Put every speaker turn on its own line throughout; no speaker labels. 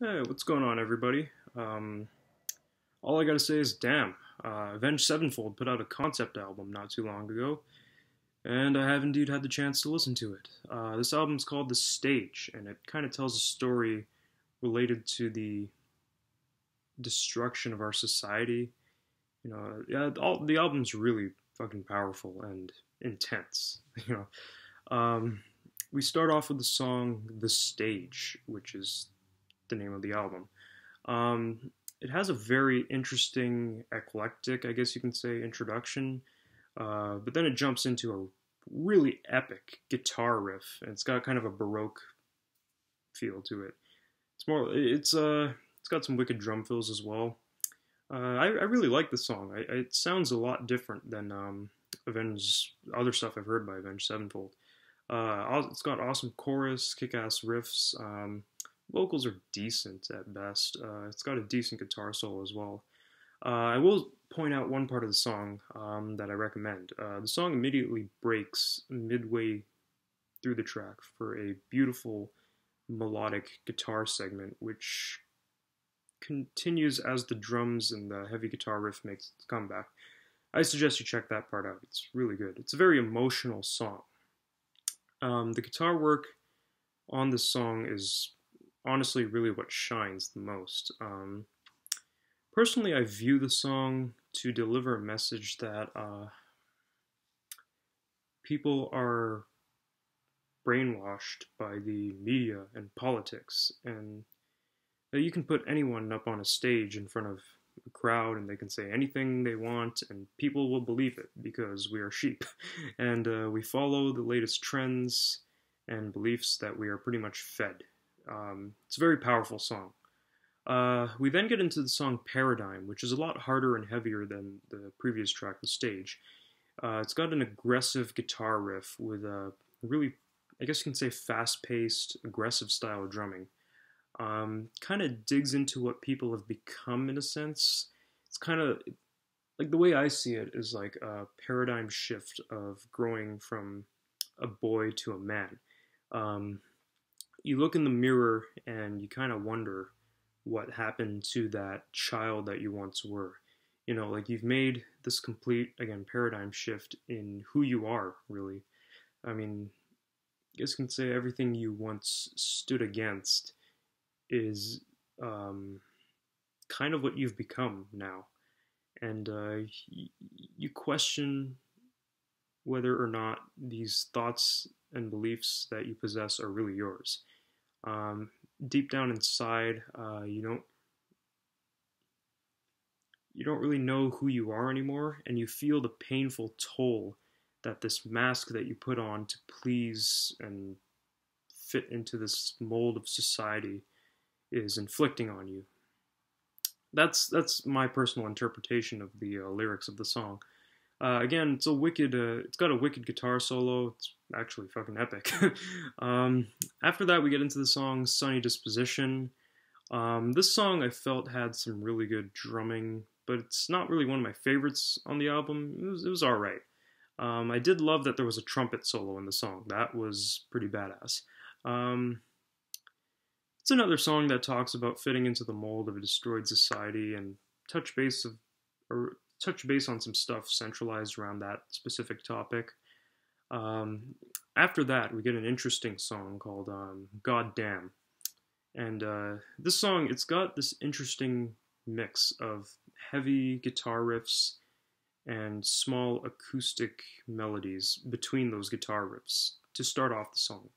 Hey, what's going on, everybody? All I gotta say is, damn, Avenged Sevenfold put out a concept album not too long ago, and I have indeed had the chance to listen to it. This album's called The Stage, and it kind of tells a story related to the destruction of our society. Yeah, the album's really fucking powerful and intense. You um, we start off with the song "The Stage," which is the name of the album. Um, it has a very interesting, eclectic, I guess you can say, introduction, but then it jumps into a really epic guitar riff, and it's got kind of a baroque feel to it. It's got some wicked drum fills as well. I really like the song. It sounds a lot different than Avenged other stuff I've heard by Avenged Sevenfold. It's got awesome chorus, kick-ass riffs. Vocals are decent at best. It's got a decent guitar solo as well. I will point out one part of the song that I recommend. The song immediately breaks midway through the track for a beautiful melodic guitar segment, which continues as the drums and the heavy guitar riff makes its comeback. I suggest you check that part out. It's really good. It's a very emotional song. The guitar work on this song is honestly really what shines the most. Personally, I view the song to deliver a message that people are brainwashed by the media and politics, and that you can put anyone up on a stage in front of a crowd and they can say anything they want and people will believe it because we are sheep and we follow the latest trends and beliefs that we are pretty much fed. It's a very powerful song. We then get into the song Paradigm, which is a lot harder and heavier than the previous track, The Stage. It's got an aggressive guitar riff with a really, I guess you can say, fast-paced, aggressive style of drumming. Kind of digs into what people have become in a sense. It's kind of, like the way I see it is like a paradigm shift of growing from a boy to a man. You look in the mirror and you kind of wonder what happened to that child that you once were. Like you've made this complete, again, paradigm shift in who you are, really. I mean, I guess you can say everything you once stood against is kind of what you've become now. And you question whether or not these thoughts and beliefs that you possess are really yours. Deep down inside, you don't really know who you are anymore, and you feel the painful toll that this mask that you put on to please and fit into this mold of society is inflicting on you. That's my personal interpretation of the lyrics of the song. Again, it's got a wicked guitar solo. It's actually fucking epic. After that, we get into the song Sunny Disposition. This song I felt had some really good drumming, but it's not really one of my favorites on the album. It was all right. I did love that there was a trumpet solo in the song. That was pretty badass. It's another song that talks about fitting into the mold of a destroyed society and touch base on some stuff centralized around that specific topic. After that, we get an interesting song called God Damn. And this song, it's got this interesting mix of heavy guitar riffs and small acoustic melodies between those guitar riffs to start off the song.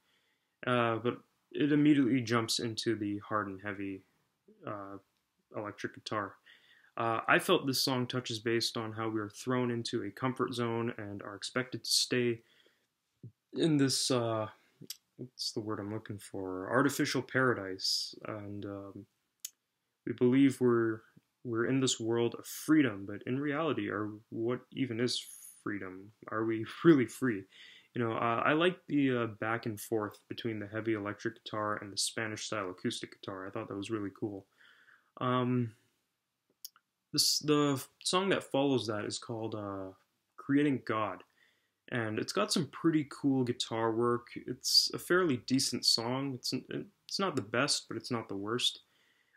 But it immediately jumps into the hard and heavy electric guitar. I felt this song touches based on how we are thrown into a comfort zone and are expected to stay in this, what's the word I'm looking for, artificial paradise. And we believe we're in this world of freedom, but in reality, what even is freedom? Are we really free? I like the back and forth between the heavy electric guitar and the Spanish-style acoustic guitar. I thought that was really cool. The song that follows that is called Creating God, and it's got some pretty cool guitar work. It's a fairly decent song. It's not the best, but it's not the worst.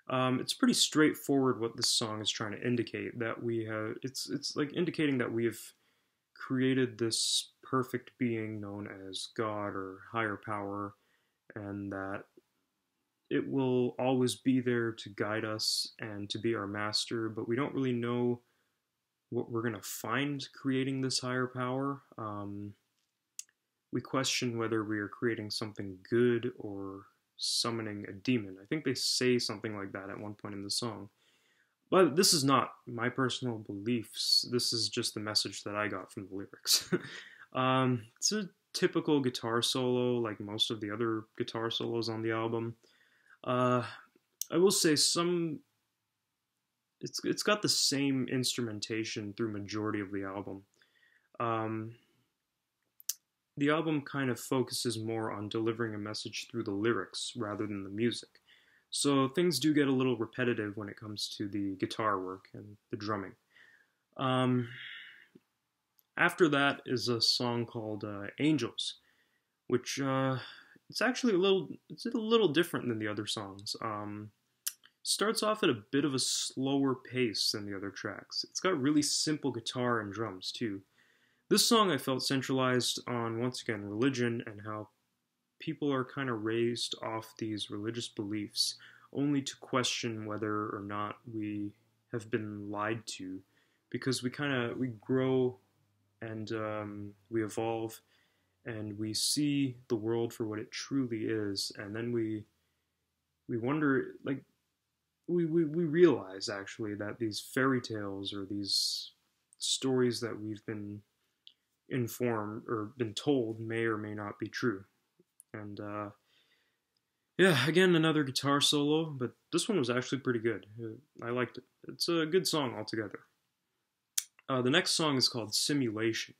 It's pretty straightforward what this song is trying to indicate. That we have, it's like indicating that we have created this perfect being known as God or higher power, and that it will always be there to guide us and to be our master, but we don't really know what we're going to find creating this higher power. We question whether we are creating something good or summoning a demon. I think they say something like that at one point in the song. But this is not my personal beliefs. This is just the message that I got from the lyrics. It's a typical guitar solo, like most of the other guitar solos on the album. I will say it's got the same instrumentation through majority of the album. The album kind of focuses more on delivering a message through the lyrics rather than the music. So things do get a little repetitive when it comes to the guitar work and the drumming. After that is a song called Angels, which it's actually a little different than the other songs. Starts off at a bit of a slower pace than the other tracks. It's got really simple guitar and drums too. This song I felt centralized on, once again, religion and how people are kind of raised off these religious beliefs only to question whether or not we have been lied to, because we grow and we evolve and we see the world for what it truly is, and then we wonder, like, we realize actually that these fairy tales or these stories that we've been informed or been told may or may not be true. And yeah, again, another guitar solo, but this one was actually pretty good. I liked it. It's a good song altogether. The next song is called Simulation.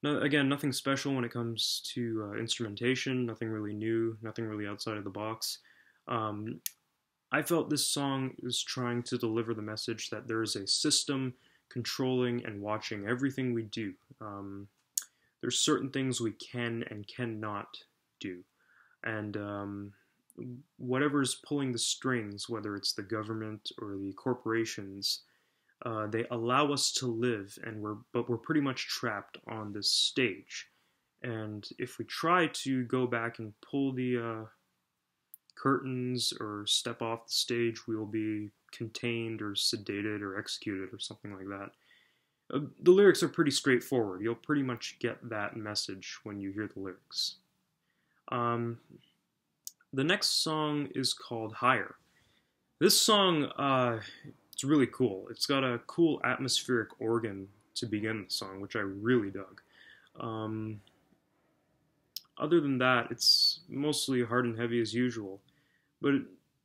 Now, again, nothing special when it comes to instrumentation, nothing really new, nothing really outside of the box. I felt this song is trying to deliver the message that there is a system controlling and watching everything we do. There's certain things we can and cannot do. And whatever's pulling the strings, whether it's the government or the corporations, they allow us to live, but we're pretty much trapped on this stage. And if we try to go back and pull the curtains or step off the stage, we will be contained or sedated or executed or something like that. The lyrics are pretty straightforward. You'll pretty much get that message when you hear the lyrics. The next song is called Higher. This song, it's really cool. It's got a cool atmospheric organ to begin the song, which I really dug. Other than that, it's mostly hard and heavy as usual, but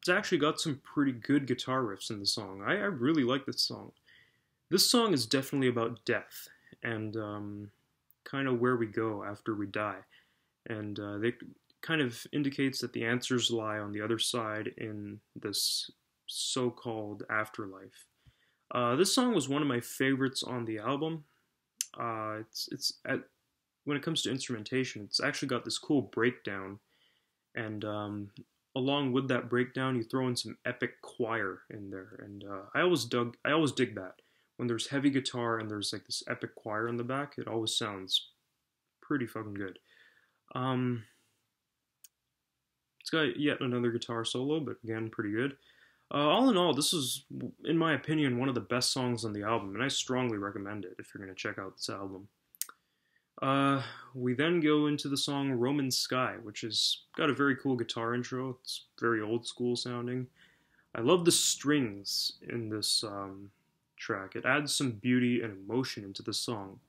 it's actually got some pretty good guitar riffs in the song. I really like this song. This song is definitely about death and kind of where we go after we die. And it kind of indicates that the answers lie on the other side in this so-called afterlife. This song was one of my favorites on the album. When it comes to instrumentation, it's actually got this cool breakdown, and along with that breakdown, you throw in some epic choir in there, and I always dig that. When there's heavy guitar and there's like this epic choir in the back, it always sounds pretty fucking good. It's got yet another guitar solo, but again, pretty good. All in all, this is, in my opinion, one of the best songs on the album, and I strongly recommend it if you're going to check out this album. We then go into the song Roman Sky, which has got a very cool guitar intro. It's very old school sounding. I love the strings in this track. It adds some beauty and emotion into the song.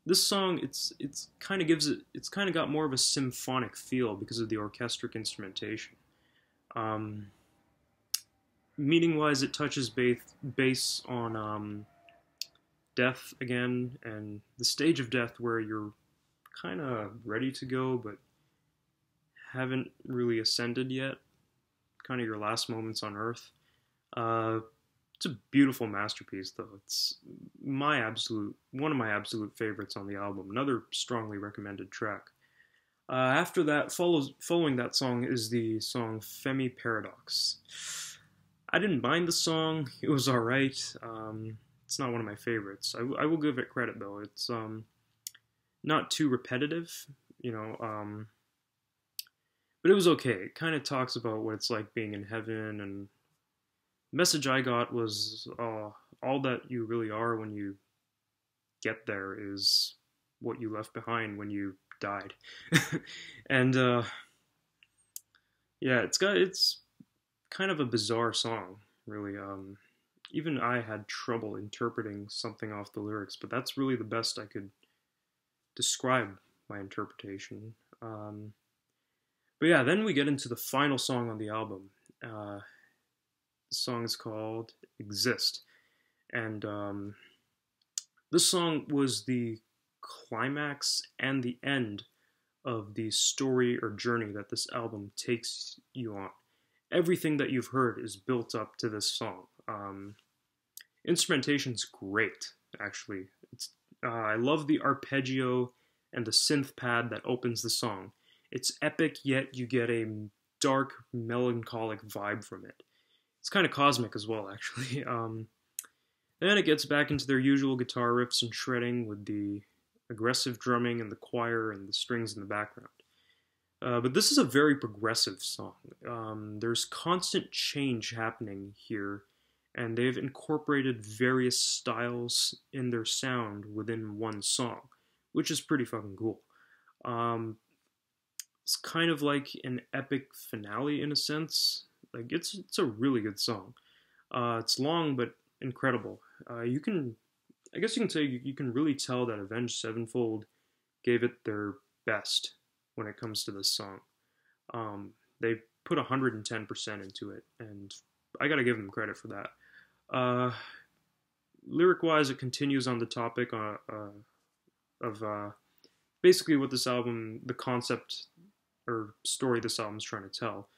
This song, it's kind of got more of a symphonic feel because of the orchestric instrumentation. Meaning-wise, it touches bass on death again, and the stage of death where you're kind of ready to go, but haven't really ascended yet. Kind of your last moments on Earth. It's a beautiful masterpiece, though. It's one of my absolute favorites on the album. Another strongly recommended track. After that, following that song is the song Femi Paradox. I didn't mind the song. It was alright. It's not one of my favorites. I will give it credit, though. It's not too repetitive, you know, but it was okay. It kind of talks about what it's like being in heaven, and the message I got was all that you really are when you get there is what you left behind when you died. And yeah, it's kind of a bizarre song, really. Even I had trouble interpreting something off the lyrics, but that's really the best I could describe my interpretation. But yeah, then we get into the final song on the album. The song is called Exist. And this song was the climax and the end of the story or journey that this album takes you on. Everything that you've heard is built up to this song. Instrumentation's great, actually. I love the arpeggio and the synth pad that opens the song. It's epic, yet you get a dark, melancholic vibe from it. It's kind of cosmic as well, actually. Then it gets back into their usual guitar riffs and shredding with the aggressive drumming and the choir and the strings in the background. But this is a very progressive song. There's constant change happening here, and they've incorporated various styles in their sound within one song, which is pretty fucking cool. It's kind of like an epic finale in a sense. Like it's a really good song. It's long but incredible. I guess you can say you can really tell that Avenged Sevenfold gave it their best when it comes to this song. They put 110% into it, and I gotta give them credit for that. Lyric-wise, it continues on the topic of basically what this album, the concept or story this album's trying to tell.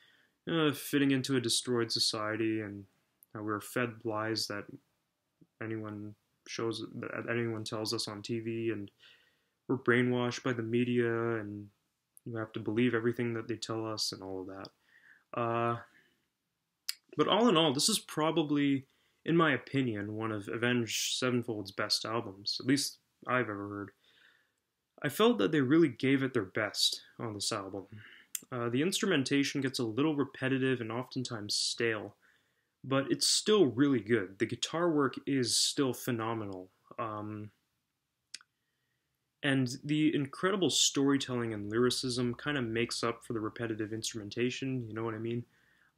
Fitting into a destroyed society, and how we're fed lies that anyone tells us on TV, and we're brainwashed by the media, and you have to believe everything that they tell us and all of that. But all in all, this is probably, in my opinion, one of Avenged Sevenfold's best albums, at least I've ever heard. I felt that they really gave it their best on this album. The instrumentation gets a little repetitive and oftentimes stale, but it's still really good. The guitar work is still phenomenal. And the incredible storytelling and lyricism kind of makes up for the repetitive instrumentation, you know what I mean?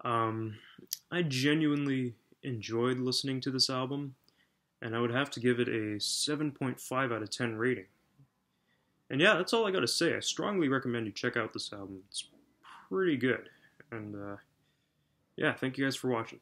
I genuinely enjoyed listening to this album, and I would have to give it a 7.5 out of 10 rating. And yeah, that's all I gotta say. I strongly recommend you check out this album. It's pretty good. And yeah, thank you guys for watching.